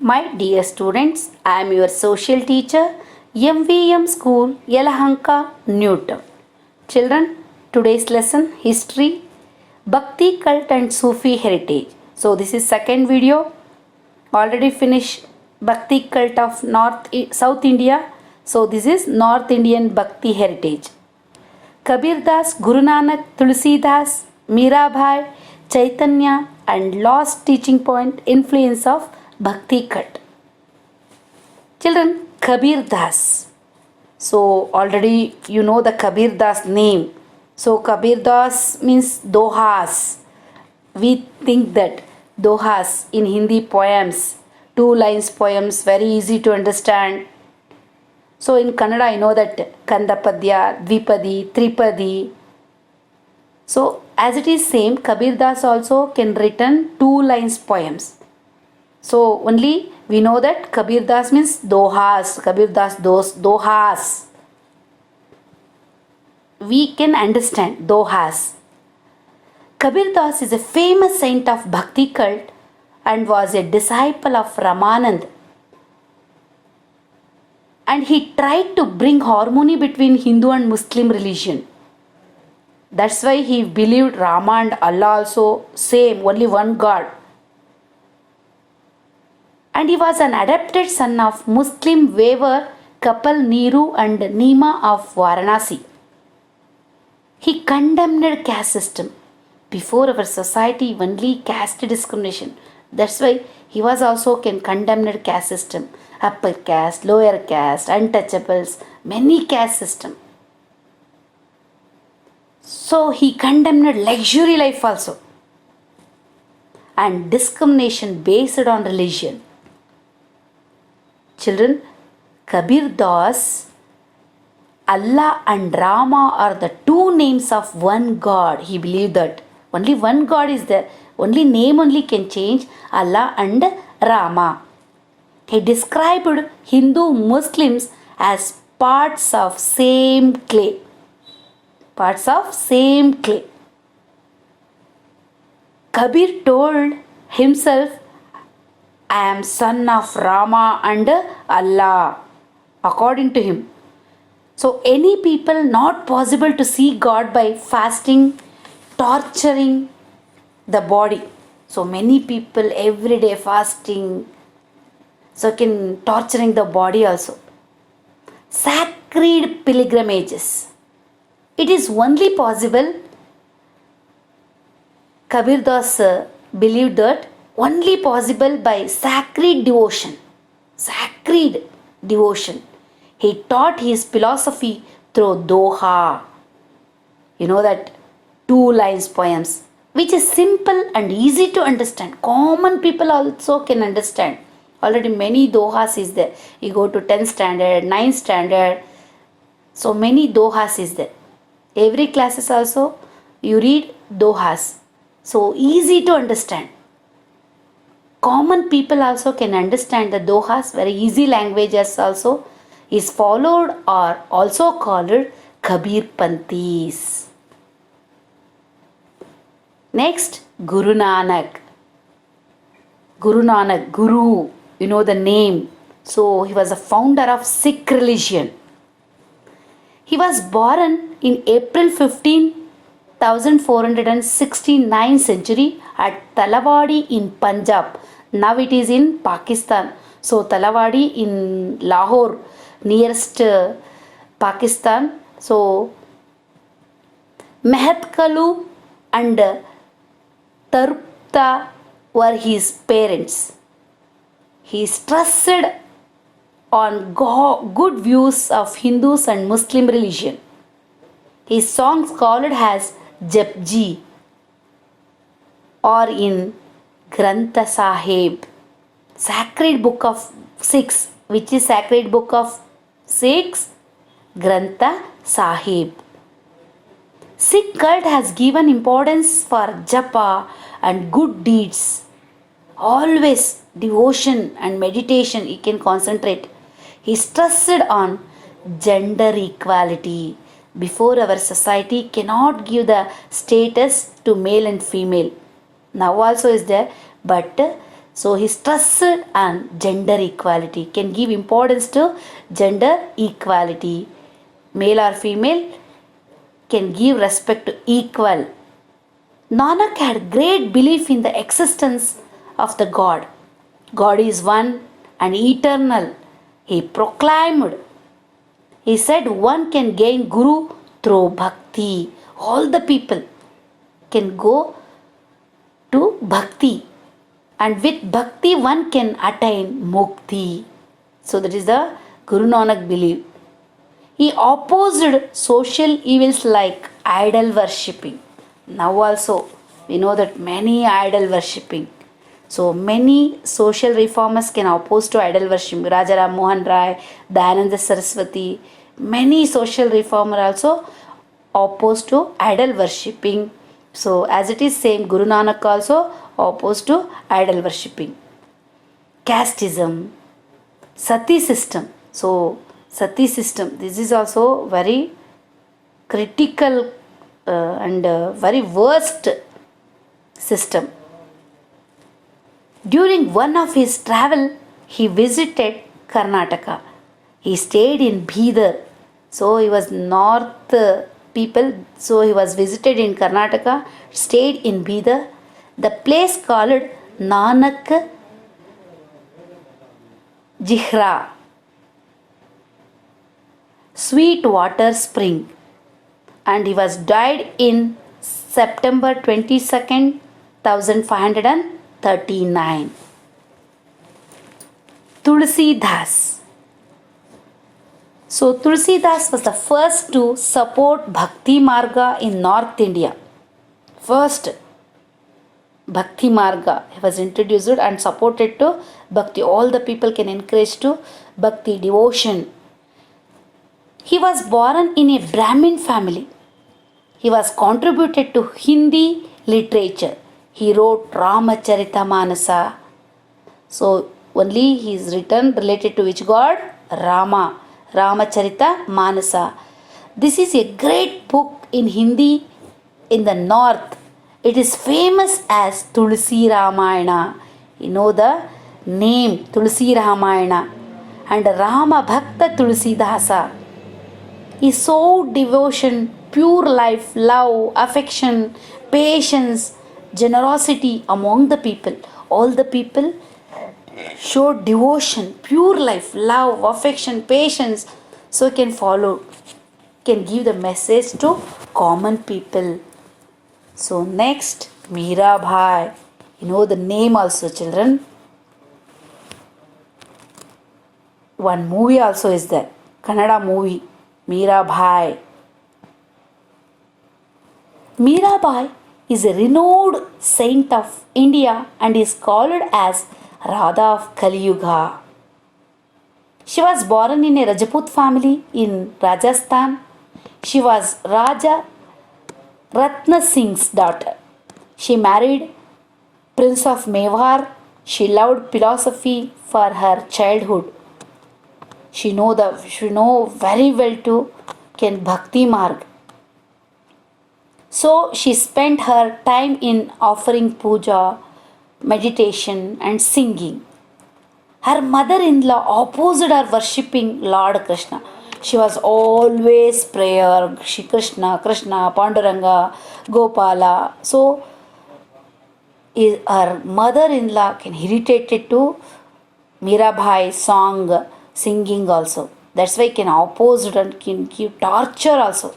My dear students, I am your social teacher, MVM School, Yelahanka, Newton. Children, today's lesson, History, Bhakti Cult and Sufi Heritage. So this is second video. Already finished Bhakti Cult of South India. So this is North Indian Bhakti Heritage. Kabir Das, Guru Nanak, Tulsidas, Mirabai, Chaitanya and lost teaching point influence of Bhakti Cult. Children, Kabir Das. So already you know the Kabir Das name. So Kabir Das means dohas. We think that dohas in Hindi poems, 2 lines poems, very easy to understand. So in Kannada I know that Kandapadya, Dvipadi, Tripadi. So as it is same, Kabir Das also can written 2 lines poems. So only we know that Kabir Das means dohas. Kabir Das dohas. We can understand dohas. Kabir Das is a famous saint of Bhakti cult and was a disciple of Ramanand. And he tried to bring harmony between Hindu and Muslim religion. That's why he believed Rama and Allah also same, only one God. And he was an adopted son of Muslim weaver Kapil Neeru and Nima of Varanasi. He condemned caste system. Before our society only caste discrimination. That's why he was also condemned caste system. Upper caste, lower caste, untouchables, many caste system. So he condemned luxury life also. And discrimination based on religion. Children, Kabir Das, Allah and Rama are the 2 names of one God. He believed that only one God is there. Only name only can change, Allah and Rama. He described Hindu Muslims as parts of same clay. Parts of same clay. Kabir told himself, I am son of Rama and Allah, according to him. So any people not possible to see God by fasting, torturing the body. So many people every day fasting, so can torturing the body also. Sacred pilgrimages. It is only possible, Kabir Das believed that only possible by sacred devotion. Sacred devotion. He taught his philosophy through doha. You know that 2 lines poems, which is simple and easy to understand. Common people also can understand. Already many dohas is there. You go to 10th standard, 9th standard. So many dohas is there. Every classes also you read dohas. So easy to understand. Common people also can understand the dohas. Very easy languages also is followed or also called Kabir Panthis. Next, Guru Nanak. Guru Nanak, Guru, you know the name. So he was a founder of Sikh religion. He was born in April 15, 1469 century at Talawadi in Punjab. Now it is in Pakistan. So Talawadi in Lahore, nearest Pakistan. So Mehatkalu and Tarupta were his parents. He stressed on good views of Hindus and Muslim religion. His songs called as Japji or in Grantha Sahib, Sacred Book of Sikhs, which is Sacred Book of Sikhs, Grantha Sahib. Sikh cult has given importance for japa and good deeds. Always devotion and meditation he can concentrate. He stressed on gender equality. Before our society cannot give the status to male and female. Now also is there, but So he stressed on gender equality, can give importance to gender equality. Male or female can give respect to equal. Nanak had great belief in the existence of the God. God is one and eternal. He proclaimed, he said, one can gain Guru through bhakti. All the people can go to bhakti, and with bhakti one can attain mukti. So that is the Guru Nanak belief. He opposed social evils like idol worshipping. Now also we know that many idol worshipping. So many social reformers can oppose to idol worship. Raja Ram Mohan Rai, Dayananda Saraswati, many social reformer also opposed to idol worshipping. So as it is same, Guru Nanak also opposed to idol worshipping. Casteism, sati system. So sati system, this is also very critical and very worst system. During one of his travel, he visited Karnataka. He stayed in Bidar. So he was north people. So he was visited in Karnataka, stayed in Bidar. The place called Nanak Jihra, sweet water spring, and he was died in September 22nd, 1539. Tulsi Das. So Tulsi Das was the first to support Bhakti Marga in North India. First Bhakti Marga was introduced and supported to Bhakti. All the people can encourage to Bhakti devotion. He was born in a Brahmin family. He was contributed to Hindi literature. He wrote Ramacharitamanasa. So only he is written related to which god? Rama. Ramacharitamanasa. This is a great book in Hindi in the north. It is famous as Tulsi Ramayana. You know the name Tulsi Ramayana. And Rama Bhakta Tulsi Dasa. He showed devotion, pure life, love, affection, patience, generosity among the people. All the people showed devotion, pure life, love, affection, patience. So can follow, can give the message to common people. So next, Mirabai. You know the name also, children. One movie also is there, Kannada movie, Mirabai. Mirabai is a renowned saint of India and is called as Radha of Kali Yuga. She was born in a Rajput family in Rajasthan. She was Raja Ratna Singh's daughter. She married Prince of Mewar. She loved philosophy for her childhood. She know very well to can Bhakti Marg. So she spent her time in offering puja, meditation and singing. Her mother-in-law opposed her worshipping Lord Krishna. She was always prayer, Shri Krishna, Krishna, Panduranga, Gopala. So her mother-in-law can irritated to Mirabai song singing also. That's why can oppose and can give torture also.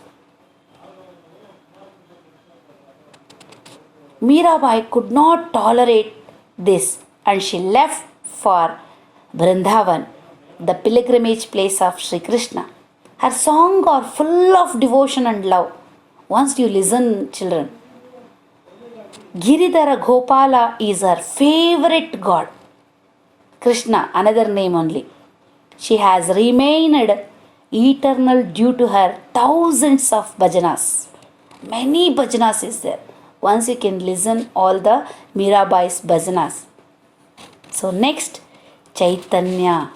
Mirabai could not tolerate this and she left for Vrindavan, the pilgrimage place of Sri Krishna. Her songs are full of devotion and love. Once you listen, children. Giridhara Gopala is her favorite god. Krishna, another name only. She has remained eternal due to her thousands of bhajanas. Many bhajanas is there. Once you can listen all the Mirabai's bhajanas. So next, Chaitanya.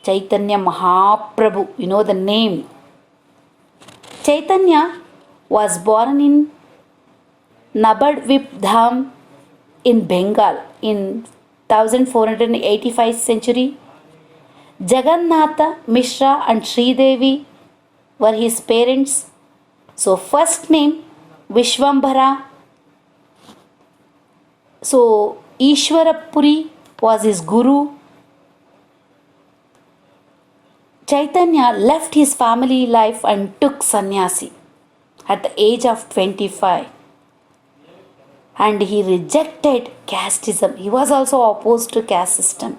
Chaitanya Mahaprabhu. You know the name. Chaitanya was born in Nabadvip Dham in Bengal in 1485 century. Jagannatha Mishra and Sridevi were his parents. So first name Vishwambara. So Ishwarapuri was his guru. Chaitanya left his family life and took sannyasi at the age of 25. And he rejected casteism. He was also opposed to caste system.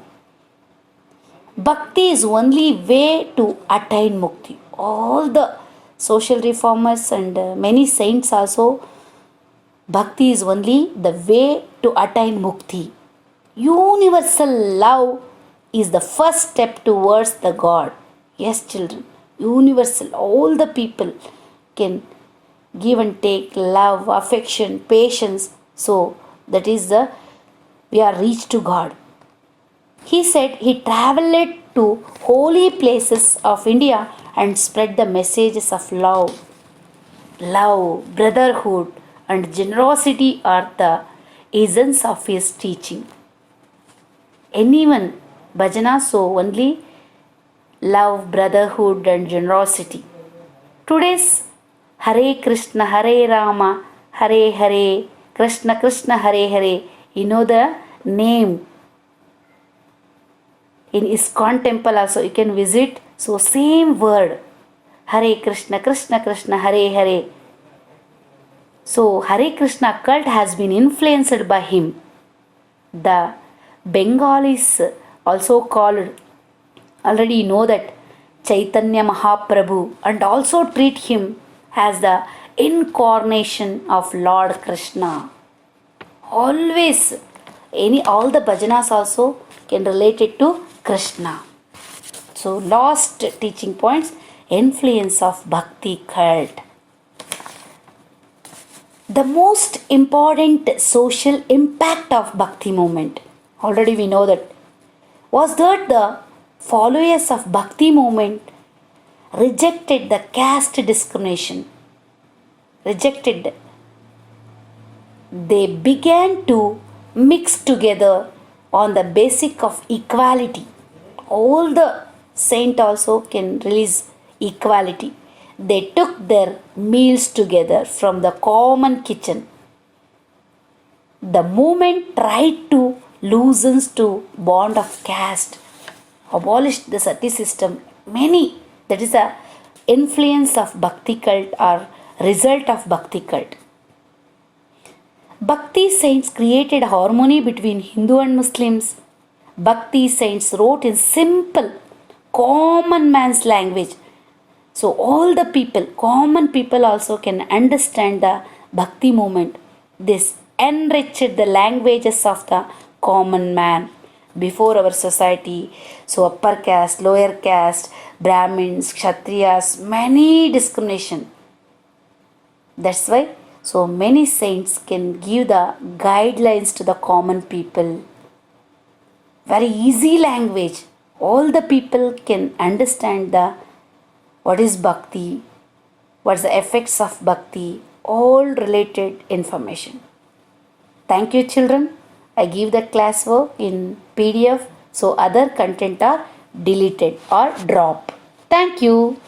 Bhakti is only way to attain mukti. All the social reformers and many saints also, bhakti is only the way to attain mukti. Universal love is the first step towards the God. Yes, children, universal. All the people can give and take love, affection, patience. So that is the we are reached to God. He said he traveled to holy places of India and spread the messages of love. Love, brotherhood, and generosity are the essence of his teaching. Anyone bhajana, so only love, brotherhood, and generosity. Today's Hare Krishna, Hare Rama, Hare Hare, Krishna Krishna, Hare Hare. You know the name. In ISKCON temple also you can visit. So same word. Hare Krishna, Krishna Krishna, Hare Hare. So Hare Krishna cult has been influenced by him. The Bengalis also called, already you know that, Chaitanya Mahaprabhu, and also treat him as the incarnation of Lord Krishna. Always, all the bhajanas also can relate it to Krishna. So last teaching points, influence of Bhakti cult. The most important social impact of Bhakti movement, already we know that, was that the followers of Bhakti movement rejected the caste discrimination. Rejected. They began to mix together on the basic of equality. All the saint also can release equality. They took their meals together from the common kitchen. The movement tried to loosen to bond of caste, abolished the sati system. Many, that is the influence of Bhakti cult or result of Bhakti cult. Bhakti saints created harmony between Hindu and Muslims. Bhakti saints wrote in simple, common man's language. So all the people, common people also can understand the Bhakti movement. This enriched the languages of the common man before our society. So upper caste, lower caste, Brahmins, Kshatriyas, many discrimination. That's why so many saints can give the guidelines to the common people. Very easy language. All the people can understand the what is Bhakti, what's the effects of Bhakti, all related information. Thank you, children. I give the classwork in PDF, so other content are deleted or drop. Thank you.